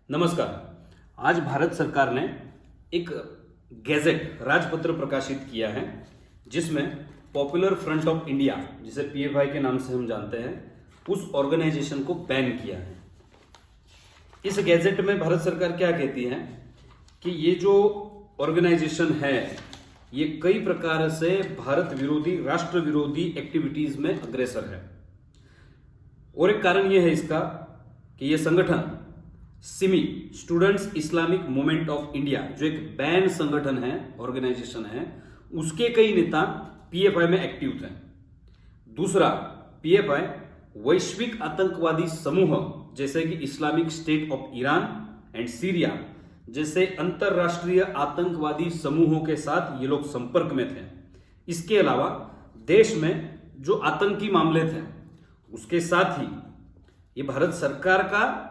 नमस्कार। आज भारत सरकार ने एक गैजेट राजपत्र प्रकाशित किया है जिसमें पॉपुलर फ्रंट ऑफ इंडिया, जिसे पीएफआई के नाम से हम जानते हैं, उस ऑर्गेनाइजेशन को बैन किया है। इस गैजेट में भारत सरकार क्या कहती है कि ये जो ऑर्गेनाइजेशन है ये कई प्रकार से भारत विरोधी, राष्ट्र विरोधी एक्टिविटीज में अग्रसर है। और एक कारण यह है इसका कि यह संगठन Simi, students Islamic movement of India, जो एक बैन संगठन है, ऑर्गेनाइजेशन है, उसके कई नेता पीएफआई में एक्टिव थे। दूसरा, पीएफआई वैश्विक आतंकवादी समूह जैसे कि Islamic state of Iran and Syria जैसे अंतरराष्ट्रीय आतंकवादी समूहों के साथ ये लोग संपर्क में थे। इसके अलावा देश में जो आतंकी मामले थे उसके साथ ही ये भारत सरकार का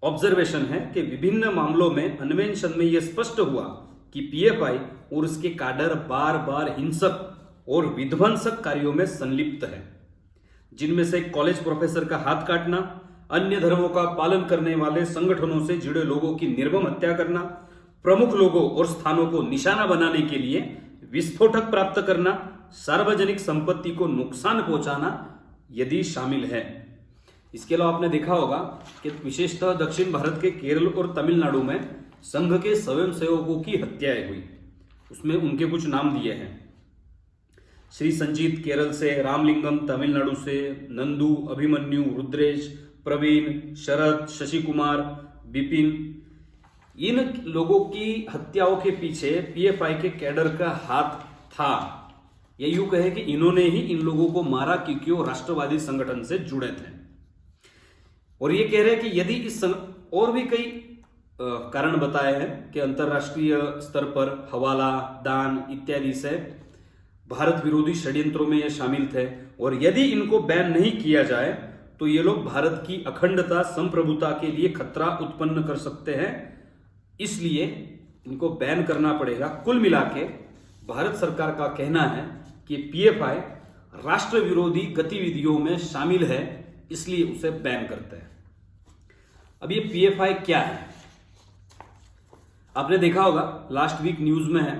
ऑब्जर्वेशन है कि विभिन्न मामलों में अन्वेषण में यह स्पष्ट हुआ कि पीएफआई और उसके काडर बार बार हिंसक और विध्वंसक कार्यों में संलिप्त है, जिनमें से कॉलेज प्रोफेसर का हाथ काटना, अन्य धर्मों का पालन करने वाले संगठनों से जुड़े लोगों की निर्मम हत्या करना, प्रमुख लोगों और स्थानों को निशाना बनाने के लिए विस्फोटक प्राप्त करना, सार्वजनिक संपत्ति को नुकसान पहुंचाना यदि शामिल है। इसके अलावा आपने देखा होगा कि विशेषतः दक्षिण भारत के केरल और तमिलनाडु में संघ के स्वयंसेवकों की हत्याएं हुई। उसमें उनके कुछ नाम दिए हैं: श्री संजीत केरल से, रामलिंगम तमिलनाडु से, नंदू, अभिमन्यु, रुद्रेश, प्रवीण, शरद, शशि कुमार, विपिन। इन लोगों की हत्याओं के पीछे पीएफआई के कैडर का हाथ था। ये यूं कहे कि इन्होंने ही इन लोगों को मारा क्योंकि वो राष्ट्रवादी संगठन से जुड़े थे। और ये कह रहे हैं कि यदि इस और भी कई कारण बताए हैं कि अंतरराष्ट्रीय स्तर पर हवाला, दान इत्यादि से भारत विरोधी षड्यंत्रों में ये शामिल थे, और यदि इनको बैन नहीं किया जाए तो ये लोग भारत की अखंडता, संप्रभुता के लिए खतरा उत्पन्न कर सकते हैं, इसलिए इनको बैन करना पड़ेगा। कुल मिला के भारत सरकार का कहना है कि पीएफआई राष्ट्र विरोधी गतिविधियों में शामिल है, इसलिए उसे बैन करते हैं। अब ये पीएफआई क्या है? आपने देखा होगा लास्ट वीक न्यूज में है,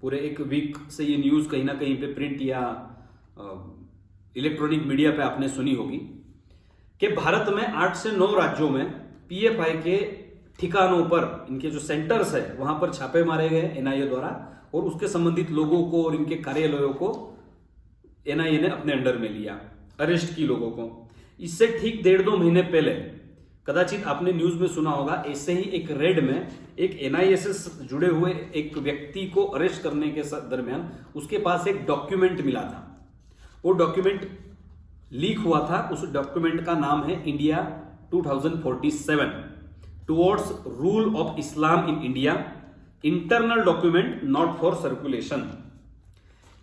पूरे एक वीक से ये न्यूज कहीं ना कहीं पे प्रिंट या इलेक्ट्रॉनिक मीडिया पे आपने सुनी होगी कि भारत में 8 से 9 राज्यों में पीएफआई के ठिकानों पर, इनके जो सेंटर्स है वहां पर छापे मारे गए एनआईए द्वारा, और उसके संबंधित लोगों को और इनके कार्यालयों को एनआईए ने अपने अंडर में लिया, अरेस्ट की लोगों को। इससे ठीक 1.5-2 महीने पहले कदाचित आपने न्यूज में सुना होगा, ऐसे ही एक रेड में एक एनआईए से जुड़े हुए एक व्यक्ति को अरेस्ट करने के दरमियान उसके पास एक डॉक्यूमेंट मिला था। वो डॉक्यूमेंट लीक हुआ था। उस डॉक्यूमेंट का नाम है India 2047 towards rule of Islam in India, internal document not for circulation.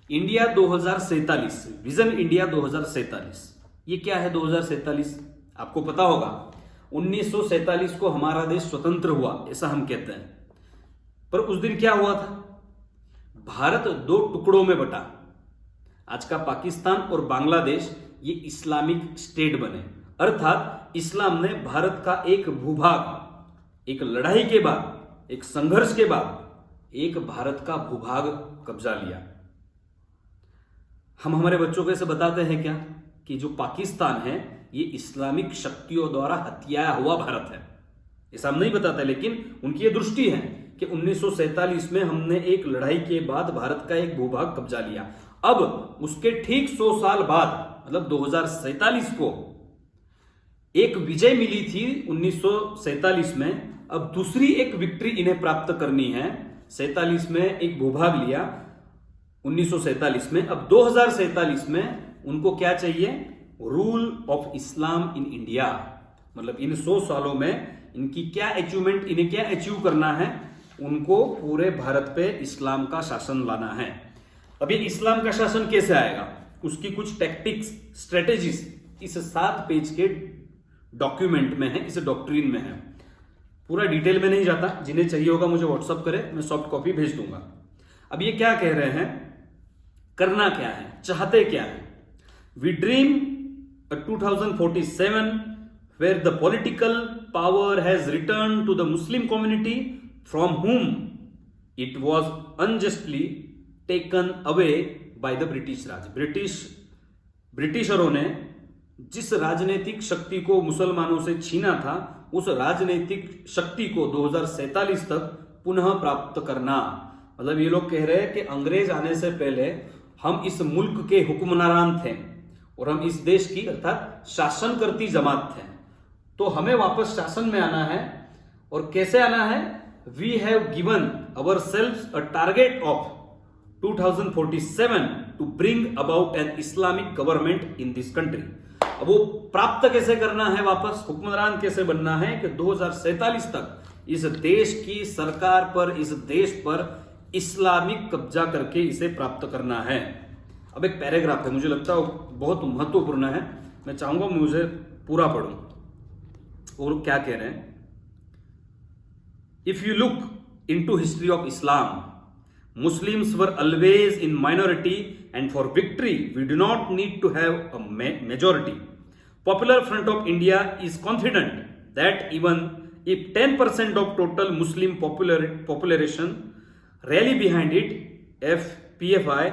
India 2047, vision India 2047। ये क्या है 2047? आपको पता होगा 1947 को हमारा देश स्वतंत्र हुआ, ऐसा हम कहते हैं। पर उस दिन क्या हुआ था? भारत 2 टुकड़ों में बटा। आज का पाकिस्तान और बांग्लादेश ये इस्लामिक स्टेट बने, अर्थात इस्लाम ने भारत का एक भूभाग, एक लड़ाई के बाद, एक संघर्ष के बाद एक भारत का भूभाग कब्जा लिया। हम हमारे बच्चों को ऐसे बताते हैं क्या कि जो पाकिस्तान है ये इस्लामिक शक्तियों द्वारा हथियाया हुआ भारत है? ऐसा हम नहीं बताते, लेकिन उनकी ये दृष्टि है कि 1947 में हमने एक लड़ाई के बाद भारत का एक भूभाग कब्जा लिया। अब उसके ठीक 100 साल बाद, मतलब 2047 को एक विजय मिली थी 1947 में। अब दूसरी एक विक्ट्री इन्हें प्राप्त करनी है। 47 में एक भूभाग लिया 1947 में, अब 2047 में उनको क्या चाहिए? Rule of Islam in India. मतलब इन 100 सालों में इनकी क्या अचीवमेंट, इन्हें क्या अचीव करना है? उनको पूरे भारत पे इस्लाम का शासन लाना है। अब ये इस्लाम का शासन कैसे आएगा, उसकी कुछ टैक्टिक्स, स्ट्रेटेजीज इस 7 पेज के डॉक्यूमेंट में है, इस डॉक्ट्रिन में है। पूरा डिटेल में नहीं जाता, जिन्हें चाहिए होगा मुझे व्हाट्सअप करें, मैं सॉफ्ट कॉपी भेज दूंगा। अब ये क्या कह रहे हैं, करना क्या है, चाहते क्या है? We dream a 2047 where the political power has returned to the Muslim community from whom it was unjustly taken away by the British Raj. ब्रिटिशरों ने जिस राजनीतिक शक्ति को मुसलमानों से छीना था, उस राजनीतिक शक्ति को 2047 तक पुनः प्राप्त करना। मतलब ये लोग कह रहे हैं कि अंग्रेज आने से पहले हम इस मुल्क के हुक्मरान थे और हम इस देश की अर्थात शासन करती जमात थे, तो हमें वापस शासन में आना है। और कैसे आना है? We have given ourself a target of 2047 to bring about an Islamic government in this country. अब वो प्राप्त कैसे करना है, वापस हुक्मरान कैसे बनना है कि 2047 तक इस देश की सरकार पर, इस देश पर इस्लामिक कब्जा करके इसे प्राप्त करना है। अब एक पैराग्राफ है, मुझे लगता है बहुत महत्वपूर्ण है, मैं चाहूंगा मुझे पूरा पढ़ूं। वो लोग क्या कह रहे हैं? If you look into history of Islam, Muslims were always in minority, and for victory we do not need to have a majority. Popular Front of India is confident that even if 10% of total Muslim population rally behind it, PFI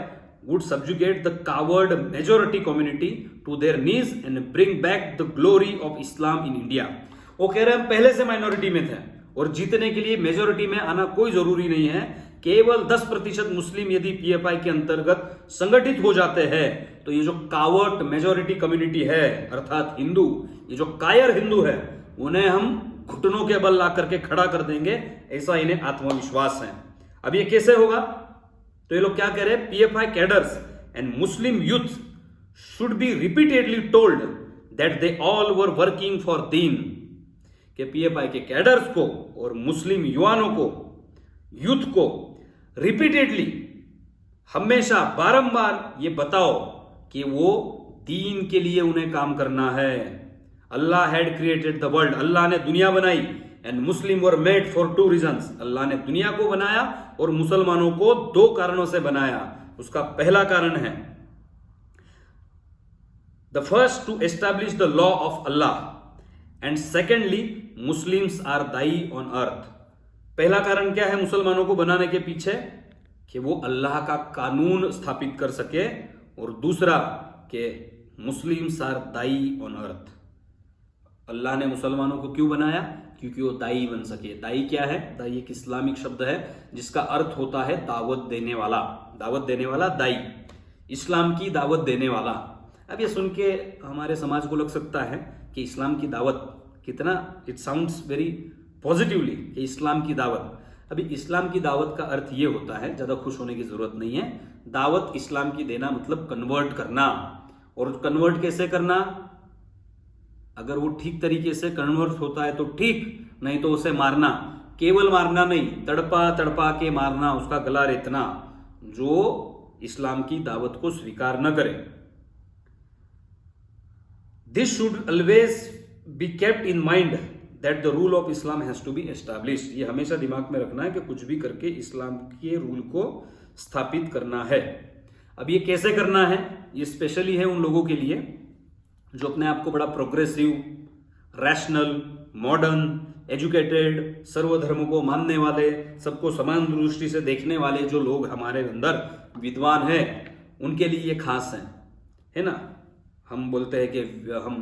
would subjugate the coward majority community to their knees and bring back the glory of Islam in India. वो कह रहे हैं हम पहले से minority में थे और जीतने के लिए मेजोरिटी में आना कोई जरूरी नहीं है। केवल 10% मुस्लिम यदि पीएफआई के अंतर्गत संगठित हो जाते हैं तो ये जो कावर्ट मेजोरिटी कम्युनिटी है अर्थात हिंदू, ये जो कायर हिंदू है, उन्हें हम घुटनों के बल ला करके खड़ा कर देंगे, ऐसा इन्हें आत्मविश्वास है। अब ये कैसे होगा? तो ये लोग क्या कह रहे हैं? PFI cadres and Muslim youth should be repeatedly told that they all were working for दीन। कि पीएफआई के कैडर्स को और मुस्लिम युवाओं को, यूथ को रिपीटेडली, हमेशा बारंबार ये बताओ कि वो दीन के लिए उन्हें काम करना है। Allah had created the world, Allah ने दुनिया बनाई, and Muslim were made for 2 reasons, Allah ने दुनिया को बनाया और मुसलमानों को 2 कारणों से बनाया। उसका पहला कारण है the first to establish the law of Allah, and secondly Muslims are Dai on earth. पहला कारण क्या है मुसलमानों को बनाने के पीछे? कि वो अल्लाह का कानून स्थापित कर सके, और दूसरा कि Muslims are Dai on earth. Allah ने मुसलमानों को क्यों बनाया? क्योंकि वो दाई बन सके। दाई क्या है? दाई एक इस्लामिक शब्द है जिसका अर्थ होता है दावत देने वाला। दावत देने वाला दाई, इस्लाम की दावत देने वाला। अब ये सुन के हमारे समाज को लग सकता है कि इस्लाम की दावत कितना, इट साउंड्स वेरी पॉजिटिवली कि इस्लाम की दावत। अभी इस्लाम की दावत का अर्थ ये होता है, ज्यादा खुश होने की जरूरत नहीं है। दावत इस्लाम की देना मतलब कन्वर्ट करना, और कन्वर्ट कैसे करना? अगर वो ठीक तरीके से कन्वर्ट होता है तो ठीक, नहीं तो उसे मारना। केवल मारना नहीं, तड़पा तड़पा के मारना, उसका गला रेतना, जो इस्लाम की दावत को स्वीकार न करे। This should always be kept in mind that the rule of Islam has to be established. ये हमेशा दिमाग में रखना है कि कुछ भी करके इस्लाम के रूल को स्थापित करना है। अब ये कैसे करना है? ये स्पेशली है उन लोगों के लिए जो अपने आप को बड़ा प्रोग्रेसिव, रैशनल, मॉडर्न, एजुकेटेड, सर्वधर्म को मानने वाले, सबको समान दृष्टि से देखने वाले जो लोग हमारे अंदर विद्वान हैं, उनके लिए ये खास है ना। हम बोलते हैं कि हम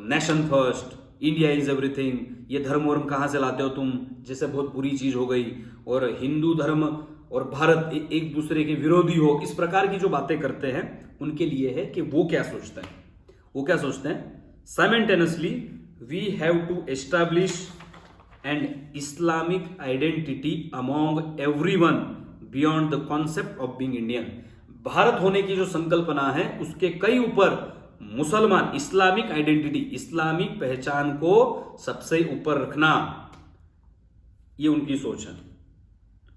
nation first, India is everything, ये धर्म वर्म कहाँ से लाते हो तुम, जैसे बहुत बुरी चीज हो गई, और हिंदू धर्म और भारत एक दूसरे के विरोधी हो, इस प्रकार की जो बातें करते हैं उनके लिए है कि वो क्या सोचते हैं। वो क्या सोचते हैं? Simultaneously we have to establish an Islamic identity among everyone beyond the concept of being Indian. Bharat होने की जो संकल्पना है उसके कई ऊपर मुसलमान, इस्लामिक आइडेंटिटी, इस्लामिक पहचान को सबसे ऊपर रखना, ये उनकी सोच है,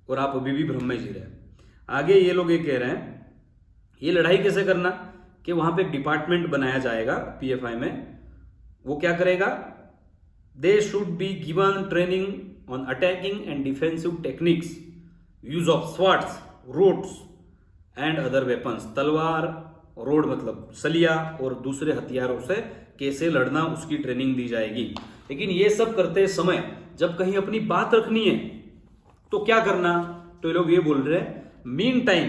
और आप अभी भी भ्रम में जी रहे हैं। आगे ये लोग ये कह रहे हैं ये लड़ाई कैसे करना, कि वहां पे एक डिपार्टमेंट बनाया जाएगा पीएफआई में। वो क्या करेगा? They should be given training on attacking and defensive techniques, use of swords, rods and other weapons. तलवार, रोड मतलब सलिया, और दूसरे हथियारों से कैसे लड़ना उसकी ट्रेनिंग दी जाएगी। लेकिन ये सब करते समय जब कहीं अपनी बात रखनी है तो क्या करना, तो ये लोग ये बोल रहे हैं mean time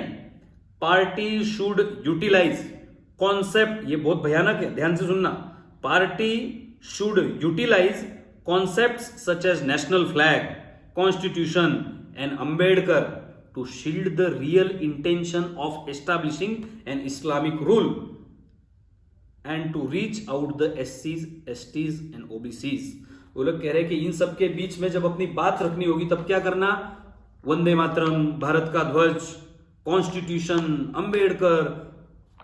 party should utilize concept, ये बहुत भयानक है, ध्यान से सुनना, party should utilize concepts such as national flag, constitution and Ambedkar to shield the real intention of establishing an Islamic rule and to reach out the SCs, STs and OBCs। वो लोग कह रहे हैं कि इन सब के बीच में जब अपनी बात रखनी होगी तब क्या करना, वंदे मातरम, भारत का ध्वज, कॉन्स्टिट्यूशन, अंबेडकर,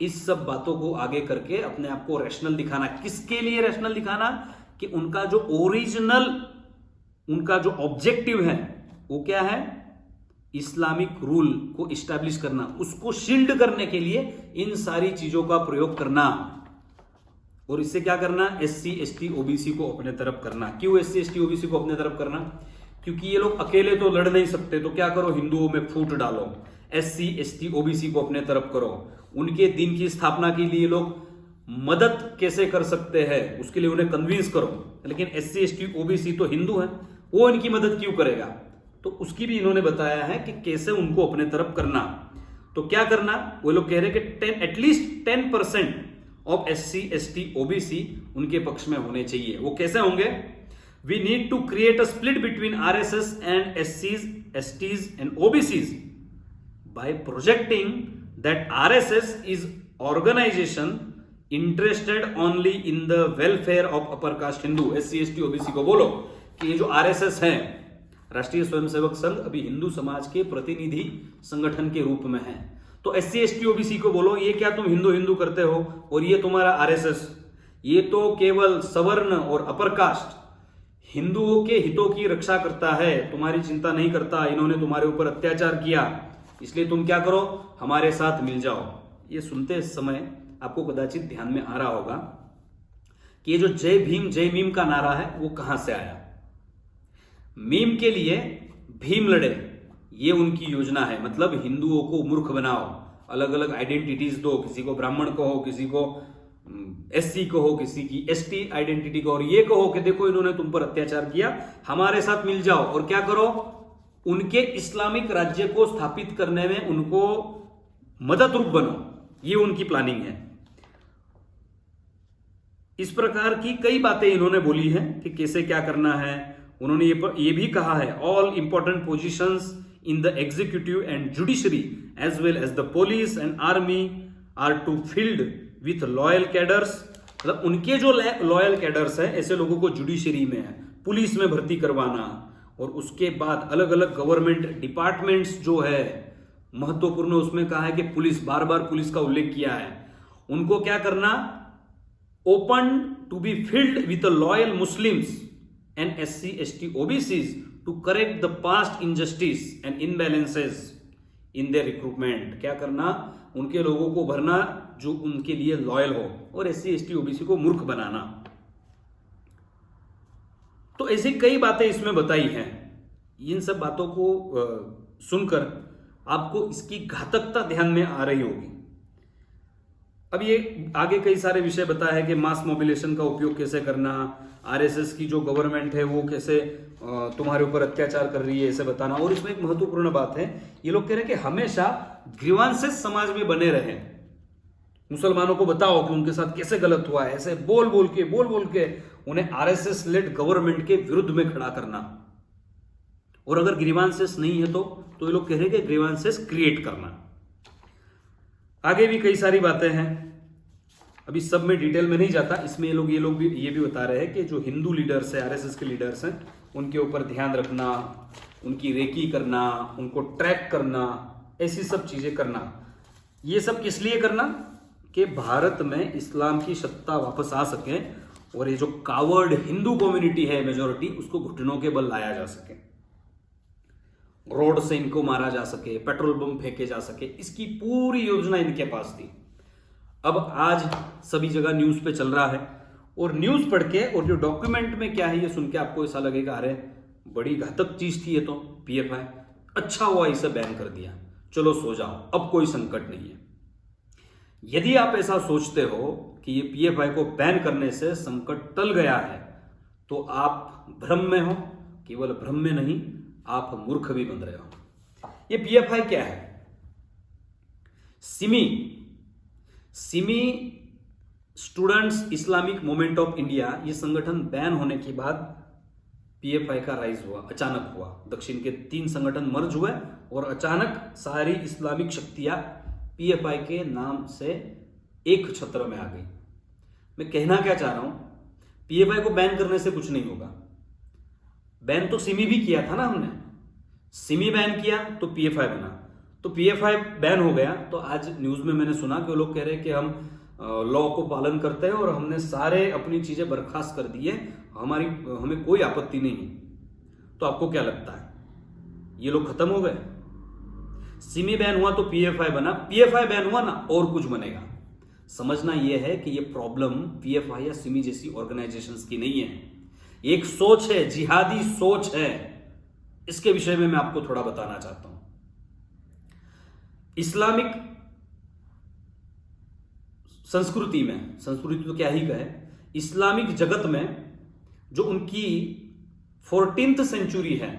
इस सब बातों को आगे करके अपने आप को रैशनल दिखाना। किसके लिए रैशनल दिखाना, कि उनका जो ओरिजिनल, उनका जो ऑब्जेक्टिव है वो क्या है, इस्लामिक रूल को इस्टेब्लिश करना, उसको शील्ड करने के लिए इन सारी चीजों का प्रयोग करना। और इससे क्या करना, एससी एसटी ओबीसी को अपने तरफ करना। क्यों एससी एसटी ओबीसी को अपने तरफ करना, क्योंकि ये लोग अकेले तो लड़ नहीं सकते, तो क्या करो, हिंदुओं में फूट डालो, एससी एसटी ओबीसी को अपने तरफ करो, उनके दिन की स्थापना के लिए लोग मदद कैसे कर सकते हैं उसके लिए उन्हें कन्विंस करो। लेकिन एससी एसटी ओबीसी तो हिंदू है, वो इनकी मदद क्यों करेगा, तो उसकी भी इन्होंने बताया है कि कैसे उनको अपने तरफ करना। तो क्या करना, वो लोग कह रहे हैं कि at least 10% of SC ST OBC उनके पक्ष में होने चाहिए। वो कैसे होंगे, we need to create a split between RSS and एससीज, STs and OBCs by projecting that RSS is organisation interested only in the welfare of upper caste Hindu. SC ST OBC को बोलो कि ये जो आरएसएस है, राष्ट्रीय स्वयंसेवक संघ, अभी हिंदू समाज के प्रतिनिधि संगठन के रूप में है। तो एससी एसटी ओबीसी को बोलो ये क्या तुम हिंदू हिंदू करते हो, और ये तुम्हारा आरएसएस, ये तो केवल सवर्ण और अपर कास्ट हिंदुओं के हितों की रक्षा करता है, तुम्हारी चिंता नहीं करता, इन्होंने तुम्हारे ऊपर अत्याचार किया, इसलिए तुम क्या करो, हमारे साथ मिल जाओ। ये सुनते समय आपको कदाचित ध्यान में आ रहा होगा कि ये जो जय भीम जय मीम का नारा है वो कहां से आया। मीम के लिए भीम लड़े, ये उनकी योजना है, मतलब हिंदुओं को मूर्ख बनाओ, अलग अलग आइडेंटिटीज दो, किसी को ब्राह्मण कहो, किसी को एससी कहो, किसी की एसटी आइडेंटिटी को, और ये कहो कि देखो इन्होंने तुम पर अत्याचार किया, हमारे साथ मिल जाओ, और क्या करो, उनके इस्लामिक राज्य को स्थापित करने में उनको मदद रूप बनो। ये उनकी प्लानिंग है। इस प्रकार की कई बातें इन्होंने बोली हैं कि कैसे क्या करना है। उन्होंने ये भी कहा है, all important positions in the executive and judiciary as well as the police and army are to filled with loyal cadres, मतलब उनके जो लॉयल कैडर्स हैं ऐसे लोगों को जुडिशरी में, पुलिस में भर्ती करवाना, और उसके बाद अलग अलग गवर्नमेंट डिपार्टमेंट्स जो है महत्वपूर्ण, उसमें कहा है कि पुलिस, बार बार पुलिस का उल्लेख किया है, उनको क्या करना, open to be filled with loyal Muslims and SC ST OBCs to correct the past injustice and imbalances in their recruitment. क्या करना, उनके लोगों को भरना जो उनके लिए लॉयल हो, और एससी एसटी ओबीसी को मूर्ख बनाना। तो ऐसी कई बातें इसमें बताई हैं। इन सब बातों को सुनकर आपको इसकी घातकता ध्यान में आ रही होगी। अब ये आगे कई सारे विषय बताया है कि मास मोबिलेशन का उपयोग कैसे करना, आरएसएस की जो गवर्नमेंट है वो कैसे तुम्हारे ऊपर अत्याचार कर रही है ऐसे बताना। और इसमें एक महत्वपूर्ण बात है, ये लोग कह रहे हैं कि हमेशा ग्रीवांसेस समाज में बने रहे, मुसलमानों को बताओ कि उनके साथ कैसे गलत हुआ है, ऐसे बोल बोल के उन्हें आरएसएस लेड गवर्नमेंट के विरुद्ध में खड़ा करना। और अगर ग्रीवांसेस नहीं है तो ये लोग कह रहे हैं कि ग्रीवांसेस क्रिएट करना। आगे भी कई सारी बातें हैं, अभी सब में डिटेल में नहीं जाता। इसमें ये लोग ये भी बता रहे हैं कि जो हिंदू लीडर्स है, आरएसएस के लीडर्स हैं, उनके ऊपर ध्यान रखना, उनकी रेकी करना, उनको ट्रैक करना, ऐसी सब चीजें करना। ये सब किस लिए करना, कि भारत में इस्लाम की सत्ता वापस आ सके और ये जो कावर्ड हिंदू कम्युनिटी है मेजोरिटी, उसको घुटनों के बल लाया जा सके, रोड से इनको मारा जा सके, पेट्रोल बम फेंके जा सके। इसकी पूरी योजना इनके पास थी। अब आज सभी जगह न्यूज पे चल रहा है, और न्यूज पढ़ के और जो डॉक्यूमेंट में क्या है ये सुन के आपको ऐसा लगेगा अरे बड़ी घातक चीज थी ये तो, पीएफआई, अच्छा हुआ इसे बैन कर दिया, चलो सो जाओ, अब कोई संकट नहीं है। यदि आप ऐसा सोचते हो कि ये पीएफआई को बैन करने से संकट टल गया है, तो आप भ्रम में हो, केवल भ्रम में नहीं, आप मूर्ख भी बन रहे हो। ये पीएफआई क्या है? Simi students Islamic movement of India, ये संगठन बैन होने के बाद पीएफआई का राइज हुआ, अचानक हुआ। दक्षिण के 3 संगठन मर्ज हुए और अचानक सारी इस्लामिक शक्तियां पीएफआई के नाम से एक छत्र में आ गई। मैं कहना क्या चाह रहा हूं, पीएफआई को बैन करने से कुछ नहीं होगा। बैन तो सिमी भी किया था ना हमने, सिमी बैन किया तो पीएफआई बना, तो पीएफआई बैन हो गया। तो आज न्यूज में मैंने सुना कि वो लोग कह रहे हैं कि हम लॉ को पालन करते हैं और हमने सारे अपनी चीजें बर्खास्त कर दी है, हमें कोई आपत्ति नहीं है। तो आपको क्या लगता है, ये लोग खत्म हो गए? सिमी बैन हुआ तो पीएफआई बना, पीएफआई बैन हुआ ना और कुछ बनेगा। समझना यह है कि ये प्रॉब्लम पीएफआई या सिमी जैसी ऑर्गेनाइजेशंस की नहीं है, एक सोच है, जिहादी सोच है। इसके विषय में मैं आपको थोड़ा बताना चाहता हूं। इस्लामिक संस्कृति में, संस्कृति तो क्या ही कहे, इस्लामिक जगत में जो उनकी 14th सेंचुरी है,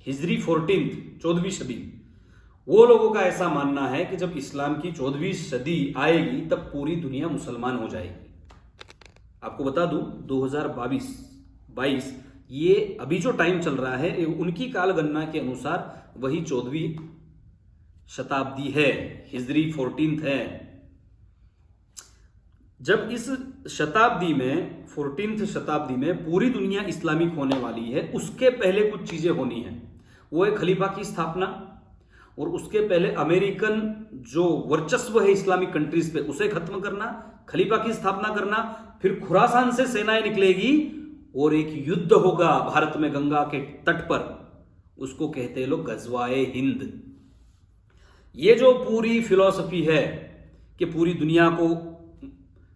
हिजरी 14वीं सदी, वो लोगों का ऐसा मानना है कि जब इस्लाम की 14वीं सदी आएगी तब पूरी दुनिया मुसलमान हो जाएगी। आपको बता दूं 2022 ये अभी जो टाइम चल रहा है उनकी काल गणना के अनुसार वही 14वीं शताब्दी है, हिजरी 14th है। जब इस शताब्दी में 14th शताब्दी में पूरी दुनिया इस्लामिक होने वाली है, उसके पहले कुछ चीजें होनी है। वो है खलीफा की स्थापना, और उसके पहले अमेरिकन जो वर्चस्व है इस्लामिक कंट्रीज पे उसे खत्म करना, खलीफा की स्थापना करना, फिर खुरासान से सेनाएं निकलेगी और एक युद्ध होगा भारत में गंगा के तट पर, उसको कहते हैं लोग गजवाए हिंद। ये जो पूरी फिलॉसफी है कि पूरी दुनिया को,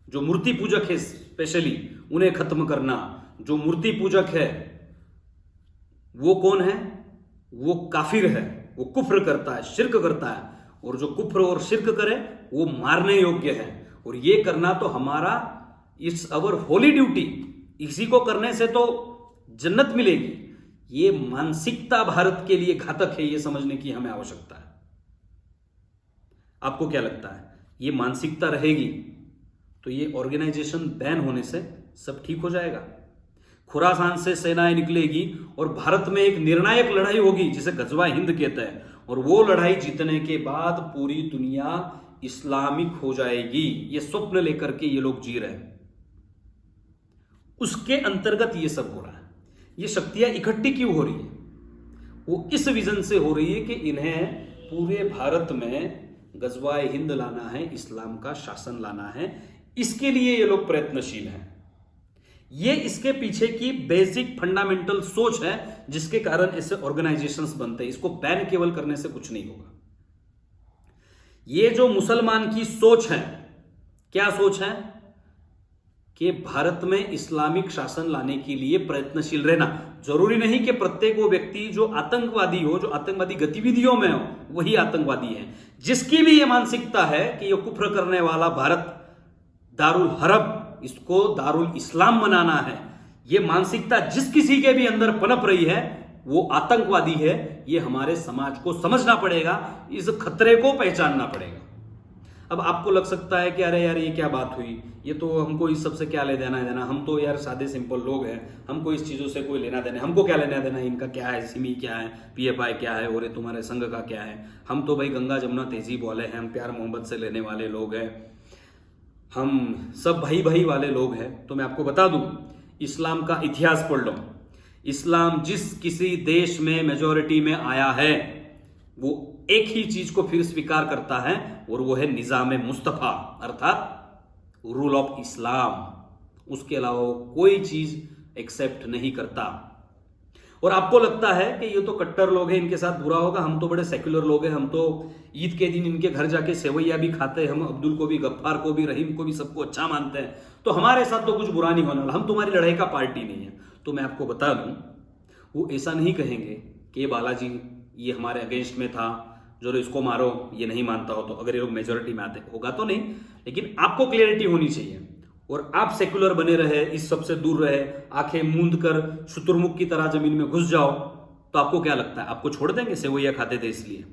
जो मूर्ति पूजक है स्पेशली उन्हें खत्म करना, जो मूर्ति पूजक है वो कौन है? वो काफिर है, वो कुफ्र करता है, शिर्क करता है, और जो कुफ्र और शिर्क करे वो मारने योग्य है। और ये करना तो हमारा इट्स अवर होली ड्यूटी, इसी को करने से तो जन्नत मिलेगी। ये मानसिकता भारत के लिए घातक है, ये समझने की हमें आवश्यकता है। आपको क्या लगता है, ये मानसिकता रहेगी तो ये ऑर्गेनाइजेशन बैन होने से सब ठीक हो जाएगा? खुरासान से सेनाएं निकलेगी और भारत में एक निर्णायक लड़ाई होगी जिसे गजवा हिंद कहते हैं, और वो लड़ाई जीतने के बाद पूरी दुनिया इस्लामिक हो जाएगी। ये स्वप्न लेकर के ये लोग जी रहे हैं, उसके अंतर्गत ये सब हो रहा है। ये शक्तियां इकट्ठी क्यों हो रही है? वो इस विजन से हो रही है कि इन्हें पूरे भारत में गजवाए हिंद लाना है, इस्लाम का शासन लाना है। इसके लिए ये लोग प्रयत्नशील हैं। ये इसके पीछे की बेसिक फंडामेंटल सोच है जिसके कारण ऐसे ऑर्गेनाइजेशंस बनते हैं। इसको बैन केवल करने से कुछ नहीं होगा। ये जो मुसलमान की सोच है, क्या सोच है? कि भारत में इस्लामिक शासन लाने के लिए प्रयत्नशील रहना। जरूरी नहीं कि प्रत्येक वो व्यक्ति जो आतंकवादी हो, जो आतंकवादी गतिविधियों में हो, वही आतंकवादी है। जिसकी भी ये मानसिकता है कि ये कुफ्र करने वाला भारत दारुल हरब, इसको दारुल इस्लाम बनाना है, ये मानसिकता जिस किसी के भी अंदर पनप रही है वो आतंकवादी है। ये हमारे समाज को समझना पड़ेगा, इस खतरे को पहचानना पड़ेगा। अब आपको लग सकता है कि अरे यार ये क्या बात हुई, ये तो हमको इस सबसे क्या ले देना है देना, हम तो यार सादे सिंपल लोग हैं, हमको इस चीज़ों से कोई लेना देना, हमको क्या लेना देना, इनका क्या है, सिमी क्या है, पीएफआई क्या है, और ये तुम्हारे संघ का क्या है। हम तो भाई गंगा जमुना तहजीब वाले हैं, हम प्यार मोहब्बत से लेने वाले लोग हैं, हम सब भाई भाई वाले लोग हैं। तो मैं आपको बता दूं, इस्लाम का इतिहास पढ़ लो। इस्लाम जिस किसी देश में मेजॉरिटी में आया है वो एक ही चीज को फिर स्वीकार करता है, और वो है निजाम मुस्तफा, अर्थात रूल ऑफ इस्लाम। उसके अलावा कोई चीज एक्सेप्ट नहीं करता। और आपको लगता है कि ये तो कट्टर लोग हैं, इनके साथ बुरा होगा, हम तो बड़े सेक्युलर लोग हैं, हम तो ईद के दिन इनके घर जाके सेवैया भी खाते हैं, हम अब्दुल को भी, गफ्फार को भी, रहीम को भी, सबको अच्छा मानते हैं, तो हमारे साथ तो कुछ बुरा नहीं होने वाला, हम तुम्हारी लड़ाई का पार्टी नहीं है। तो मैं आपको बता दूं, वो ऐसा नहीं कहेंगे कि ये बालाजी ये हमारे अगेंस्ट में था, जो इसको मारो, ये नहीं मानता हो। तो अगर ये लोग मेजोरिटी में आते होगा तो नहीं, लेकिन आपको क्लियरिटी होनी चाहिए। और आप सेक्युलर बने रहे, इस सब से दूर रहे, आंखें मूंद कर शुतुरमुर्ग की तरह जमीन में घुस जाओ, तो आपको क्या लगता है आपको छोड़ देंगे? सेवैया खाते थे इसलिए।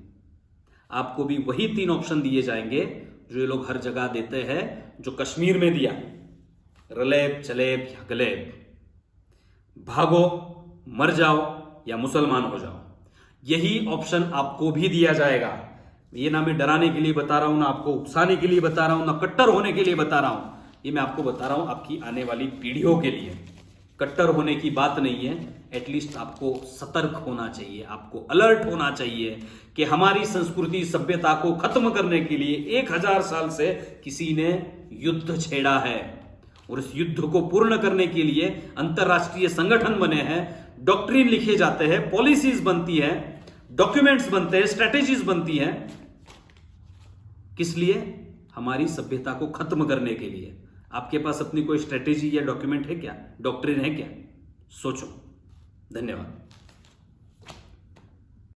आपको भी वही 3 ऑप्शन दिए जाएंगे जो ये लोग हर जगह देते हैं, जो कश्मीर में दिया, रलेब चलेब या गलेब, भागो, मर जाओ या मुसलमान हो जाओ। यही ऑप्शन आपको भी दिया जाएगा। ये ना मैं डराने के लिए बता रहा हूं, ना आपको उकसाने के लिए बता रहा हूं, ना कट्टर होने के लिए बता रहा हूं। ये मैं आपको बता रहा हूं आपकी आने वाली पीढ़ियों के लिए। कट्टर होने की बात नहीं है, एटलीस्ट आपको सतर्क होना चाहिए, आपको अलर्ट होना चाहिए कि हमारी संस्कृति सभ्यता को खत्म करने के लिए 1000 साल से किसी ने युद्ध छेड़ा है, और इस युद्ध को पूर्ण करने के लिए अंतरराष्ट्रीय संगठन बने हैं, डॉक्ट्रिन लिखे जाते हैं, पॉलिसीज बनती है, डॉक्यूमेंट्स बनते हैं, स्ट्रेटेजीज बनती हैं। किस लिए? हमारी सभ्यता को खत्म करने के लिए। आपके पास अपनी कोई स्ट्रेटेजी या डॉक्यूमेंट है क्या? डॉक्ट्रिन है क्या? सोचो। धन्यवाद।